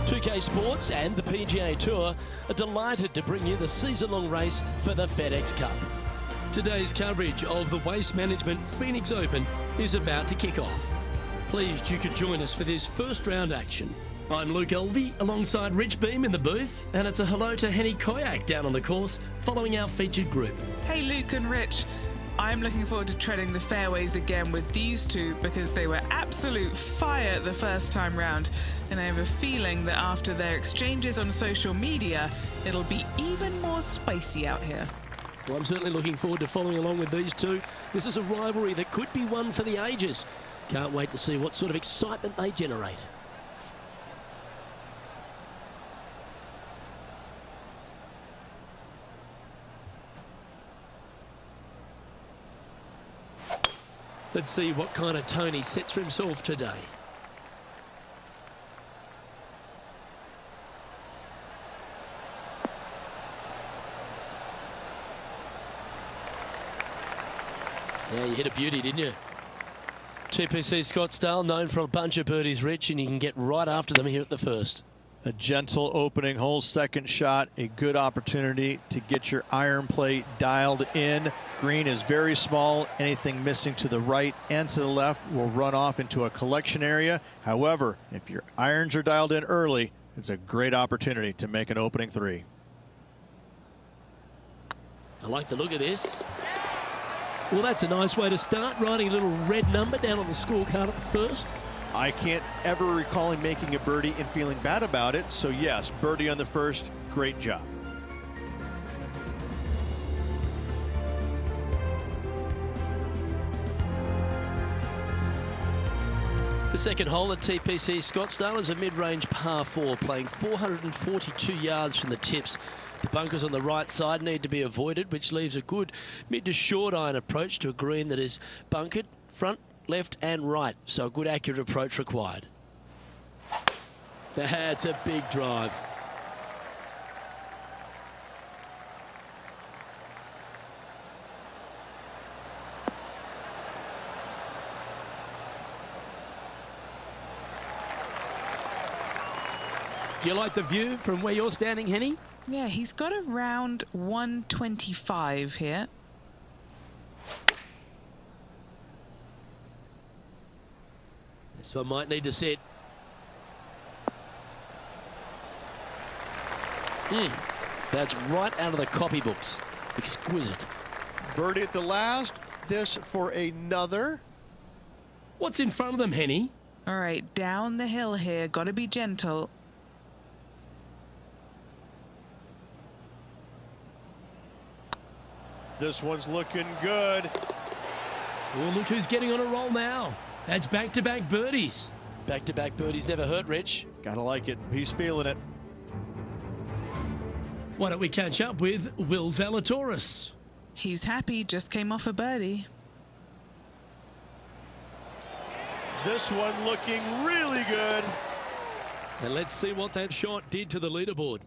2K Sports and the PGA Tour are delighted to bring you the season-long race for the FedEx Cup. Today's coverage of the Waste Management Phoenix Open is about to kick off. Pleased you could join us for this first round action. I'm Luke Elvey alongside Rich Beam in the booth, and it's a hello to Henny Koyak down on the course following our featured group. Hey Luke and Rich, I'm looking forward to treading the fairways again with these two because they were absolute fire the first time round, and I have a feeling that after their exchanges on social media, it'll be even more spicy out here. Well, I'm certainly looking forward to following along with these two. This is a rivalry that could be one for the ages. Can't wait to see what sort of excitement they generate. Let's see what kind of tone he sets for himself today. Yeah, you hit a beauty, didn't you? TPC Scottsdale, known for a bunch of birdies, Rich, and you can get right after them here at the first. A gentle opening hole, second shot, a good opportunity to get your iron play dialed in. Green is very small. Anything missing to the right and to the left will run off into a collection area. However, if your irons are dialed in early, it's a great opportunity to make an opening three. I like the look of this. Well, that's a nice way to start, writing a little red number down on the scorecard at the first. I can't ever recall him making a birdie and feeling bad about it. So yes, birdie on the first, great job. The second hole at TPC Scottsdale is a mid-range par 4, playing 442 yards from the tips. The bunkers on the right side need to be avoided, which leaves a good mid to short iron approach to a green that is bunkered front, left and right, so a good accurate approach required. That's a big drive. Do you like the view from where you're standing, Henny? Yeah, he's got around 125 here. This one might need to sit. That's right out of the copybooks. Exquisite. Birdie at the last. This for another. What's in front of them, Henny? All right, down the hill here. Got to be gentle. This one's looking good. Oh, look who's getting on a roll now. That's back-to-back birdies. Back-to-back birdies never hurt, Rich. Gotta like it. He's feeling it. Why don't we catch up with Will Zalatoris? He's happy, just came off a birdie. This one looking really good. And let's see what that shot did to the leaderboard.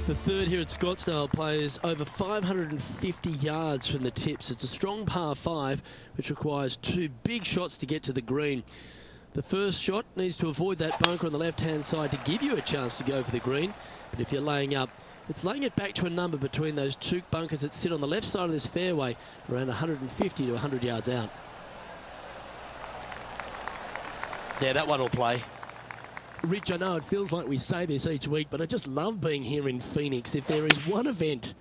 The third here at Scottsdale plays over 550 yards from the tips. It's a strong par 5, which requires 2 big shots to get to the green. The first shot needs to avoid that bunker on the left-hand side to give you a chance to go for the green. But if you're laying up, it's laying it back to a number between those 2 bunkers that sit on the left side of this fairway, around 150 to 100 yards out. Yeah, that one will play. Rich, I know it feels like we say this each week, but I just love being here in Phoenix. If there is one event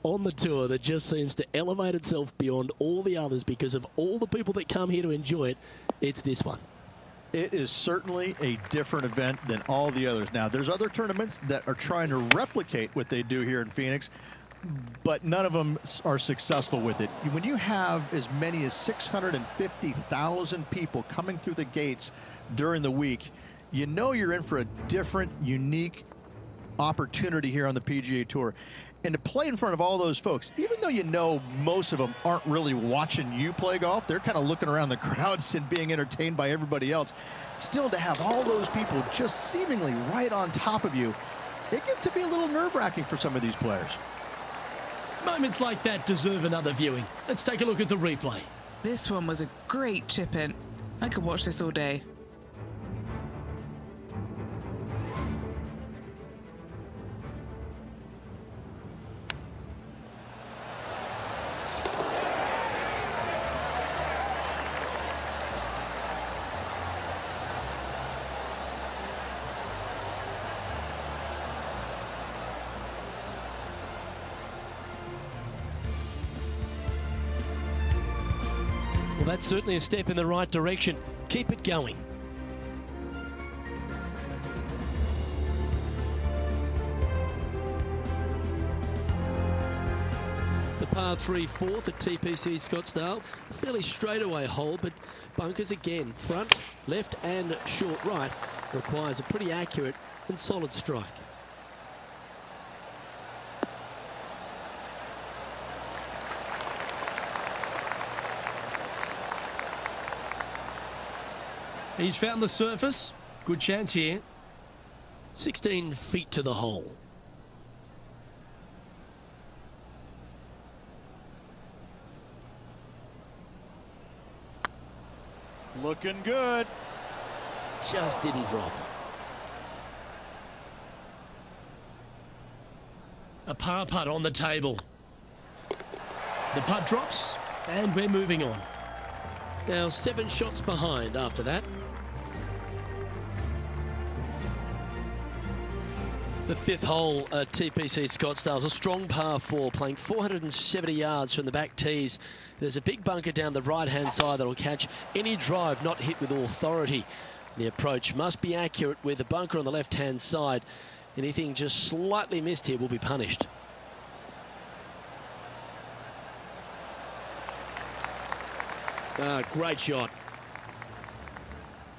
on the tour that just seems to elevate itself beyond all the others because of all the people that come here to enjoy it, it's this one. It is certainly a different event than all the others. Now, there's other tournaments that are trying to replicate what they do here in Phoenix, but none of them are successful with it. When you have as many as 650,000 people coming through the gates during the week, you know you're in for a different, unique opportunity here on the PGA Tour. And to play in front of all those folks, even though you know most of them aren't really watching you play golf, they're kind of looking around the crowds and being entertained by everybody else. Still, to have all those people just seemingly right on top of you, it gets to be a little nerve-wracking for some of these players. Moments like that deserve another viewing. Let's take a look at the replay. This one was a great chip in. I could watch this all day. Well, that's certainly a step in the right direction. Keep it going. The par 3 fourth at TPC Scottsdale, a fairly straightaway hole, but bunkers again, front, left and short right, requires a pretty accurate and solid strike. He's found the surface. Good chance here. 16 feet to the hole. Looking good. Just didn't drop. A par putt on the table. The putt drops, and we're moving on. Now 7 shots behind after that. The 5th hole at TPC Scottsdale is a strong par 4, playing 470 yards from the back tees. There's a big bunker down the right-hand side that will catch any drive not hit with authority. The approach must be accurate with the bunker on the left-hand side. Anything just slightly missed here will be punished. Great shot.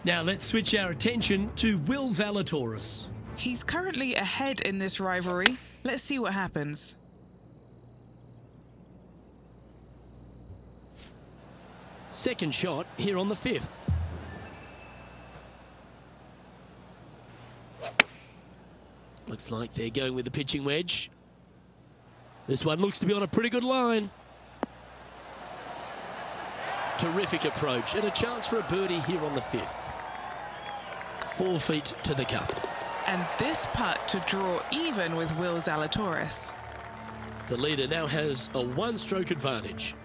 Now let's switch our attention to Will Zalatoris. He's currently ahead in this rivalry. Let's see what happens. Second shot here on the 5th. Looks like they're going with the pitching wedge. This one looks to be on a pretty good line. Terrific approach and a chance for a birdie here on the 5th. 4 feet to the cup. And this putt to draw even with Will Zalatoris. The leader now has a 1-stroke advantage.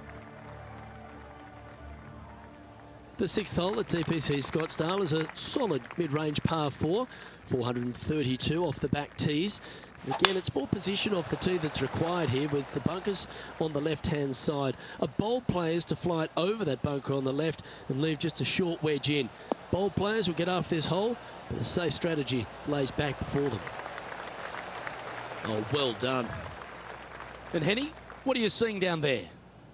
The 6th hole at TPC Scottsdale is a solid mid-range par 4, 432 off the back tees. Again, it's more position off the tee that's required here with the bunkers on the left-hand side. A bold player is to fly it over that bunker on the left and leave just a short wedge in. Bold players will get after this hole, but a safe strategy lays back before them. Oh, well done. And Henny, what are you seeing down there?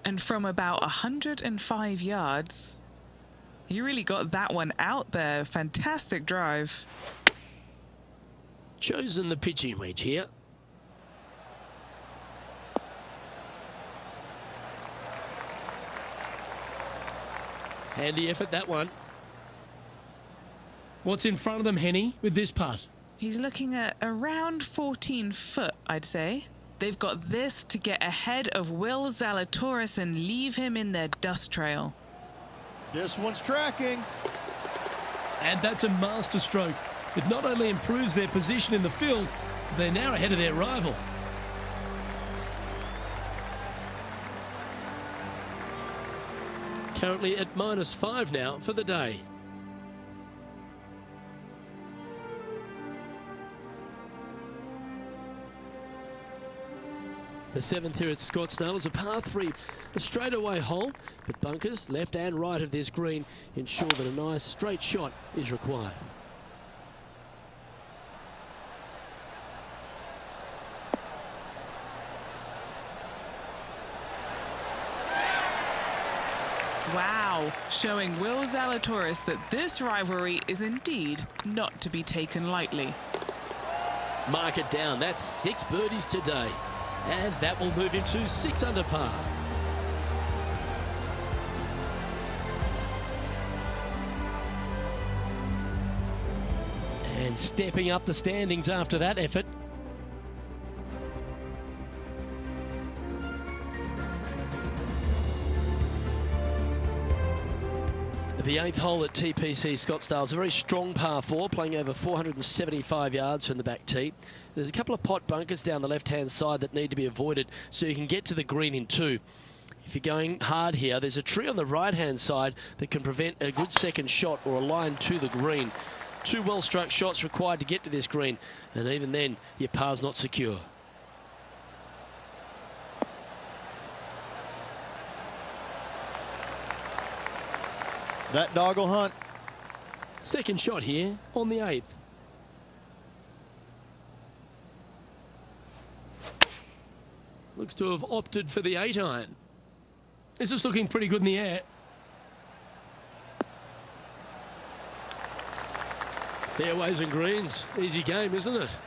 And from about 105 yards, you really got that one out there. Fantastic drive. Chosen the pitching wedge here. Handy effort, that one. What's in front of them, Henny, with this putt? He's looking at around 14 foot, I'd say. They've got this to get ahead of Will Zalatoris and leave him in their dust trail. This one's tracking. And that's a master stroke. It not only improves their position in the field, but they're now ahead of their rival. Currently at -5 now for the day. The 7th here at Scottsdale is a par 3, a straightaway hole, but bunkers left and right of this green ensure that a nice straight shot is required. Wow, showing Will Zalatoris that this rivalry is indeed not to be taken lightly. Mark it down, that's 6 birdies today. And that will move him to 6 under par. And stepping up the standings after that effort, The 8th hole at TPC Scottsdale is a very strong par 4, playing over 475 yards from the back tee. There's a couple of pot bunkers down the left-hand side that need to be avoided so you can get to the green in 2. If you're going hard here, there's a tree on the right-hand side that can prevent a good second shot or a line to the green. 2 well-struck shots required to get to this green, and even then, your par's not secure. That dog will hunt. Second shot here on the 8th. Looks to have opted for the 8-iron. This is looking pretty good in the air. Fairways and greens, easy game, isn't it?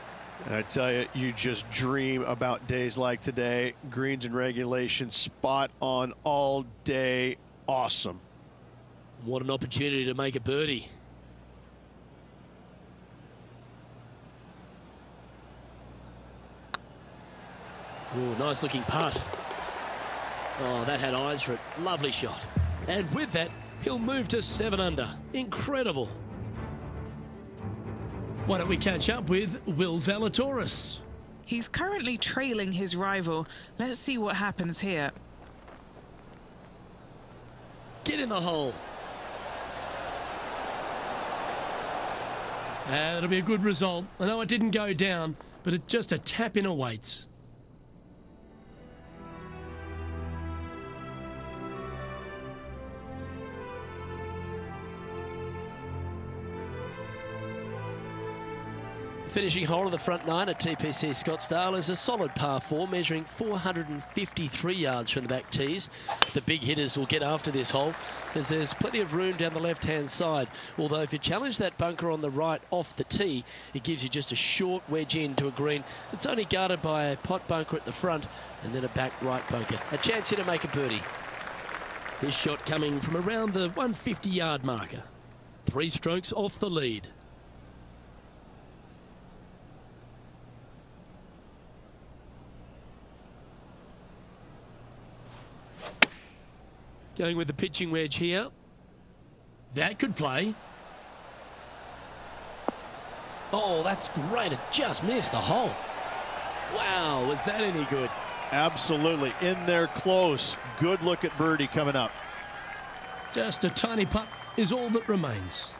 I tell you, you just dream about days like today. Greens and regulation, spot on all day. Awesome. What an opportunity to make a birdie. Ooh, nice looking putt. Oh, that had eyes for it. Lovely shot. And with that, he'll move to 7 under. Incredible. Why don't we catch up with Will Zalatoris? He's currently trailing his rival. Let's see what happens here. Get in the hole. That'll be a good result. I know it didn't go down, but it's just a tap in awaits. Finishing hole of the front 9 at TPC Scottsdale is a solid par 4, measuring 453 yards from the back tees. The big hitters will get after this hole, as there's plenty of room down the left-hand side. Although if you challenge that bunker on the right off the tee, it gives you just a short wedge in to a green that's only guarded by a pot bunker at the front and then a back right bunker. A chance here to make a birdie. This shot coming from around the 150-yard marker. 3 strokes off the lead. Going with the pitching wedge here. That could play. Oh, that's great. It just missed the hole. Wow, was that any good? Absolutely. In there close. Good look at birdie coming up. Just a tiny putt is all that remains.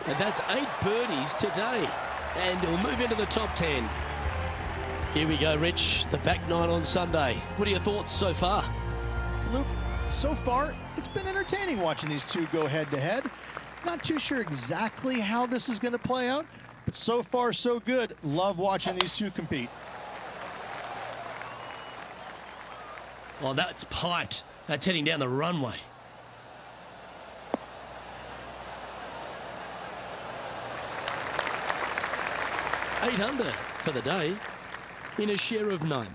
And that's 8 birdies today. And he'll move into the top 10. Here we go, Rich. The back 9 on Sunday. What are your thoughts so far? Luke, so far, it's been entertaining watching these two go head-to-head. Not too sure exactly how this is going to play out, but so far, so good. Love watching these two compete. Oh, that's piped. That's heading down the runway. Eight under for the day in a share of 9th.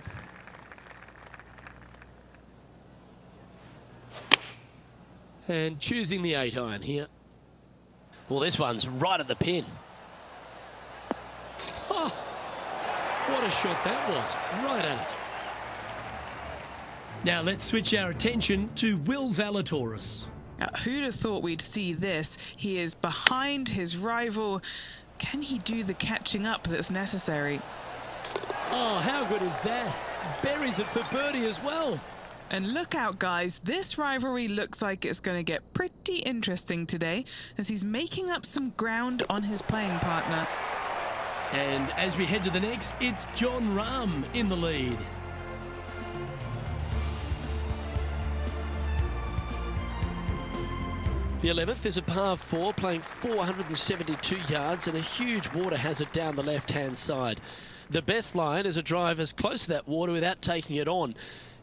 And choosing the 8-iron here. Well, this one's right at the pin. Oh, what a shot that was. Right at it. Now let's switch our attention to Will Zalatoris. Now, who'd have thought we'd see this? He is behind his rival. Can he do the catching up that's necessary? Oh, how good is that? Buries it for birdie as well. And look out, guys. This rivalry looks like it's going to get pretty interesting today, as he's making up some ground on his playing partner. And as we head to the next, it's Jon Rahm in the lead. The 11th is a par 4, playing 472 yards and a huge water hazard down the left-hand side. The best line is a drive as close to that water without taking it on.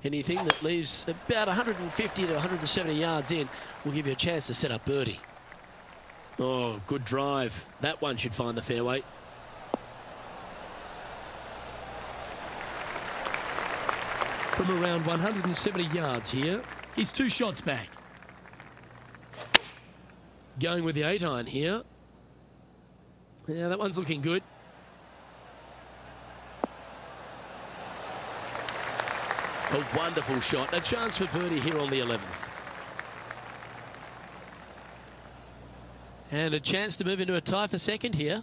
Anything that leaves about 150 to 170 yards in will give you a chance to set up birdie. Oh, good drive. That one should find the fairway. From around 170 yards here, he's 2 shots back. Going with the 8-iron here. Yeah, that one's looking good. A wonderful shot. A chance for birdie here on the 11th. And a chance to move into a tie for second here.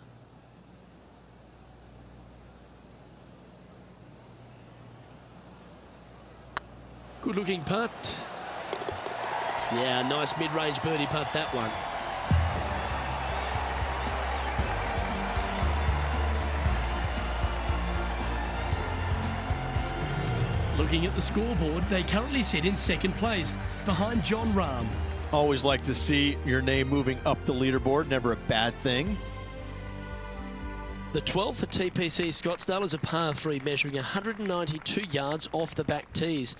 Good looking putt. Yeah, nice mid-range birdie putt, that one. Looking at the scoreboard, they currently sit in second place, behind John Rahm. Always like to see your name moving up the leaderboard, never a bad thing. The 12th for TPC Scottsdale is a par 3 measuring 192 yards off the back tees.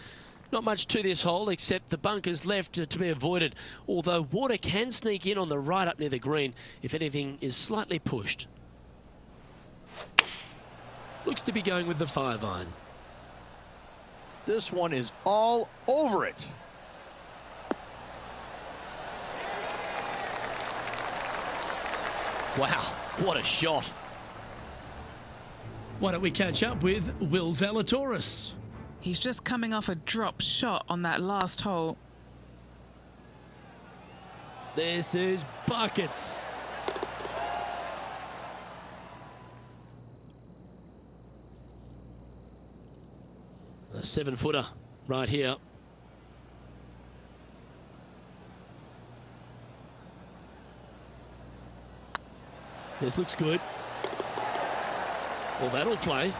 Not much to this hole except the bunkers left to be avoided, although water can sneak in on the right up near the green if anything is slightly pushed. Looks to be going with the 5-iron. This one is all over it. Wow, what a shot. Why don't we catch up with Will Zalatoris? He's just coming off a drop shot on that last hole. This is buckets. A 7-footer right here. This looks good. Well, that'll play.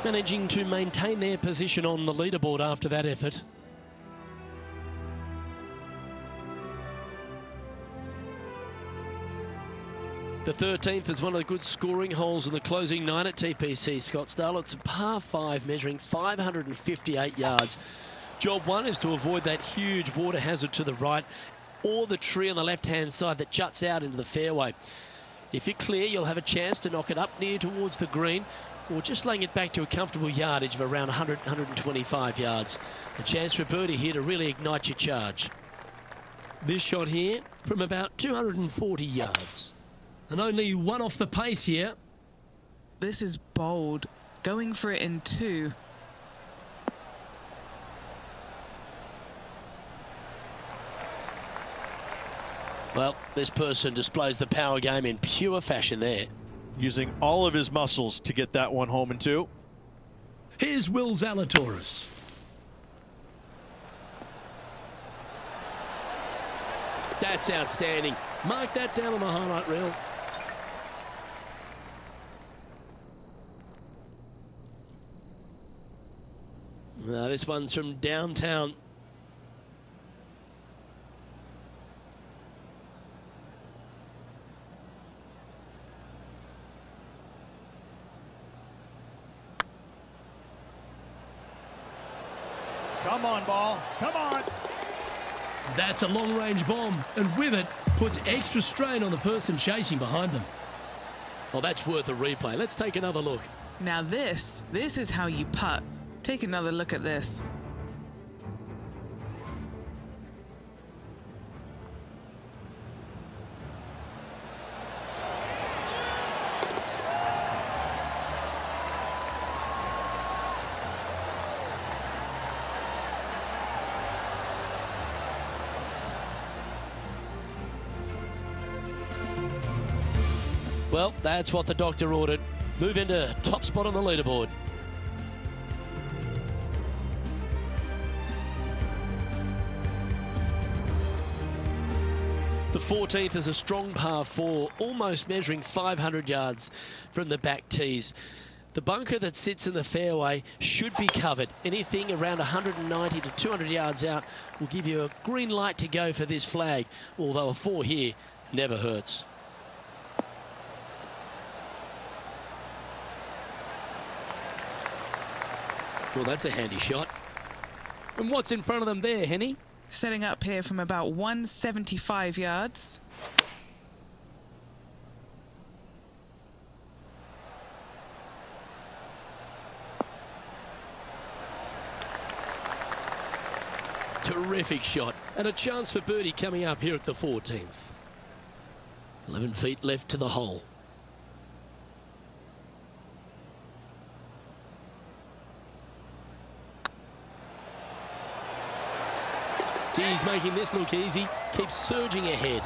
Managing to maintain their position on the leaderboard after that effort. The 13th is one of the good scoring holes in the closing 9 at TPC Scottsdale. It's a par 5 measuring 558 yards. Job 1 is to avoid that huge water hazard to the right or the tree on the left-hand side that juts out into the fairway. If you're clear, you'll have a chance to knock it up near towards the green or just laying it back to a comfortable yardage of around 100, 125 yards. A chance for a birdie here to really ignite your charge. This shot here from about 240 yards. And only one off the pace here. This is bold, going for it in 2. Well, this person displays the power game in pure fashion there. Using all of his muscles to get that one home in 2. Here's Will Zalatoris. That's outstanding. Mark that down on the highlight reel. Now this one's from downtown. Come on, ball. Come on. That's a long-range bomb, and with it, puts extra strain on the person chasing behind them. Well, that's worth a replay. Let's take another look. Now this is how you putt. Take another look at this. Well, that's what the doctor ordered. Move into top spot on the leaderboard. The 14th is a strong par 4, almost measuring 500 yards from the back tees. The bunker that sits in the fairway should be covered. Anything around 190 to 200 yards out will give you a green light to go for this flag, although a 4 here never hurts. Well, that's a handy shot. And what's in front of them there, Henny? Setting up here from about 175 yards. Terrific shot. And a chance for birdie coming up here at the 14th. 11 feet left to the hole. He's making this look easy. Keeps surging ahead.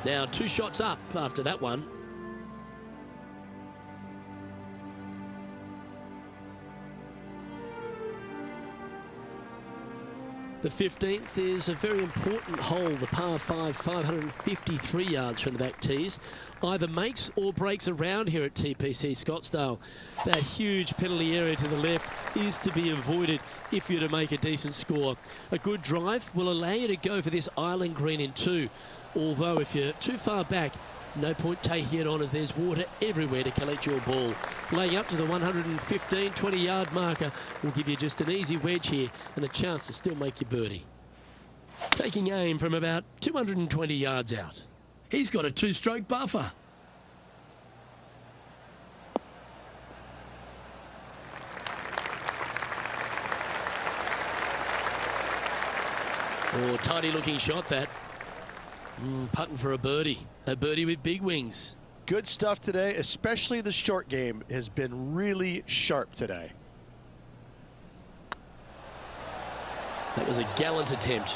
Now 2 shots up after that one. The 15th is a very important hole, the par 5, 553 yards from the back tees. Either makes or breaks around here at TPC Scottsdale. That huge penalty area to the left is to be avoided if you're to make a decent score. A good drive will allow you to go for this island green in 2. Although if you're too far back, no point taking it on as there's water everywhere to collect your ball. Laying up to the 115, 20-yard marker will give you just an easy wedge here and a chance to still make your birdie. Taking aim from about 220 yards out. He's got a 2-stroke buffer. Oh, tidy looking shot that. Putting for a birdie with big wings. Good stuff today, especially the short game has been really sharp today. That was a gallant attempt.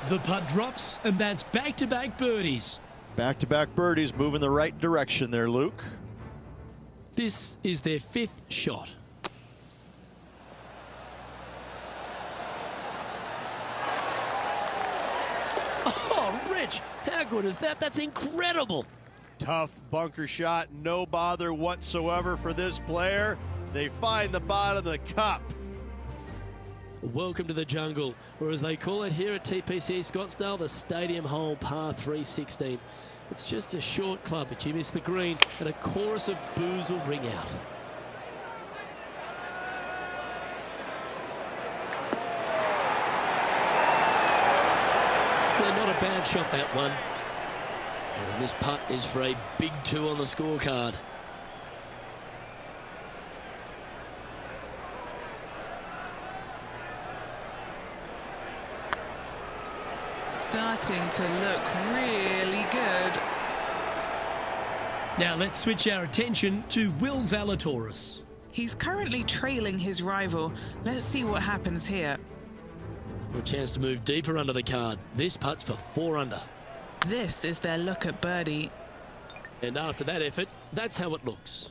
The putt drops, and that's back-to-back birdies. Back-to-back birdies moving the right direction there, Luke. This is their 5th shot. Oh, Rich, how good is that? That's incredible. Tough bunker shot, no bother whatsoever for this player. They find the bottom of the cup. Welcome to the jungle, or as they call it here at TPC Scottsdale, the stadium hole par 3/16. It's just a short club, but you miss the green, and a chorus of boos will ring out. Yeah, not a bad shot, that one. And this putt is for a big 2 on the scorecard. Starting to look really good. Now let's switch our attention to Will Zalatoris. He's currently trailing his rival. Let's see what happens here. A chance to move deeper under the card. This putt's for 4 under. This is their look at birdie. And after that effort, that's how it looks.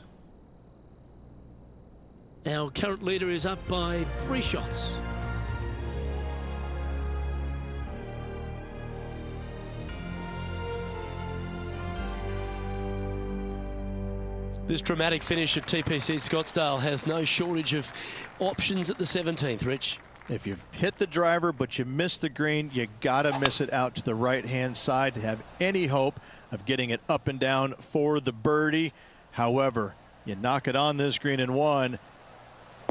Our current leader is up by 3 shots. This dramatic finish at TPC Scottsdale has no shortage of options at the 17th, Rich. If you've hit the driver but you miss the green, you gotta miss it out to the right-hand side to have any hope of getting it up and down for the birdie. However, you knock it on this green in 1,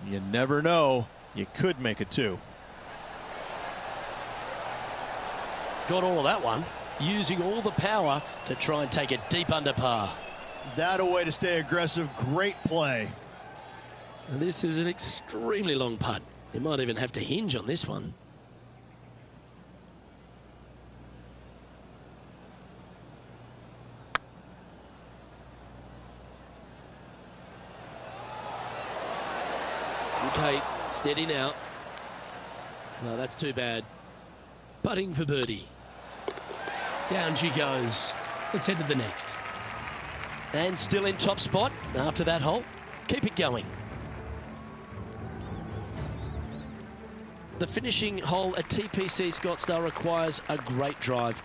you never know, you could make it 2. Got all of that one, using all the power to try and take it deep under par. That a way to stay aggressive. Great play. And this is an extremely long putt. You might even have to hinge on this one. Okay, steady now. No, that's too bad. Putting for birdie. Down she goes. Let's head to the next. And still in top spot after that hole. Keep it going. The finishing hole at TPC Scottsdale requires a great drive.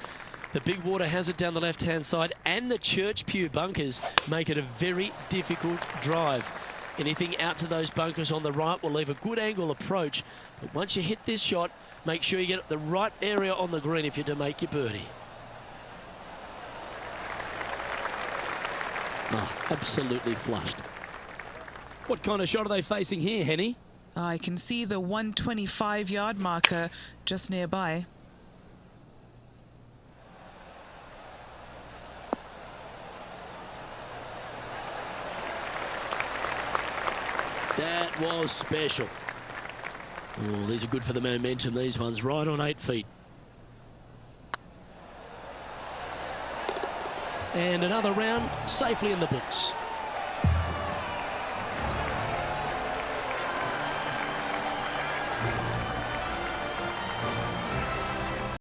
The big water has it down the left-hand side, and the Church Pew bunkers make it a very difficult drive. Anything out to those bunkers on the right will leave a good angle approach, but once you hit this shot, make sure you get the right area on the green if you're to make your birdie. Oh, absolutely flushed. What kind of shot are they facing here, Henny? I can see the 125-yard marker just nearby. That was special. Oh, these are good for the momentum, these ones, right on 8 feet. And another round safely in the books.